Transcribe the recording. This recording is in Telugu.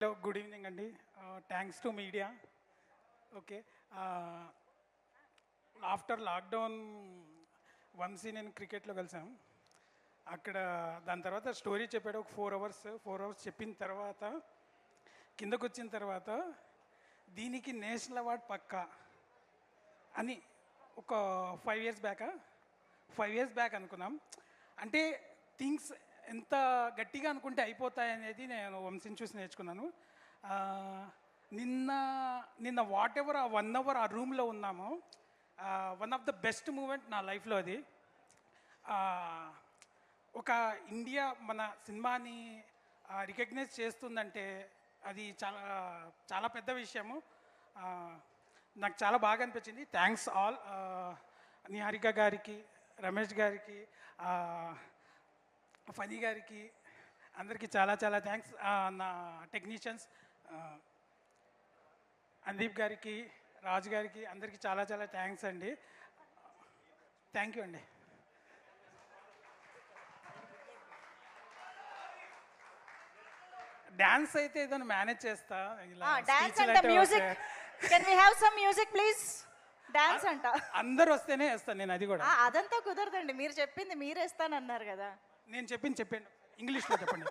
హలో, గుడ్ ఈవినింగ్ అండి. Thanks to media. Okay, after lockdown Vamshi నేను క్రికెట్లో కలిసాం. అక్కడ దాని తర్వాత స్టోరీ చెప్పాడు ఒక 4 అవర్స్ చెప్పిన తర్వాత కిందకు వచ్చిన తర్వాత దీనికి నేషనల్ అవార్డ్ పక్కా అని ఒక 5 ఇయర్స్ బ్యాక్ అనుకున్నాం. అంటే థింగ్స్ ఎంత గట్టిగా అనుకుంటే అయిపోతాయి అనేది నేను వంశీని చూసి నేర్చుకున్నాను. నిన్న వాట్ ఎవర్ ఆ 1 అవర్ ఆ రూమ్లో ఉన్నామో, one of the best moment నా లైఫ్లో అది. ఒక ఇండియా మన సినిమాని రికగ్నైజ్ చేస్తుందంటే అది చాలా చాలా పెద్ద విషయము. నాకు చాలా బాగా అనిపించింది. థ్యాంక్స్ ఆల్, నిహారిక గారికి, రమేష్ గారికి, ఫనీ గారికి, అందరికీ చాలా చాలా థ్యాంక్స్. నా టెక్నీషియన్స్ అందీప్ గారికి, రాజు గారికి, అందరికీ చాలా చాలా థ్యాంక్స్ అండి. థ్యాంక్ యూ అండి. డాన్స్ అయితే ఏదైనా మేనేజ్ చేస్తా. డాన్స్ అంట, music. Can we have some music please? Dance అంట అందరూ వస్తేనే వేస్తాను నేను. అది కూడా అదంతా కుదరదండి. మీరు చెప్పింది మీరేస్తానన్నారు కదా. నేను చెప్పాను ఇంగ్లీష్లో చెప్పండి.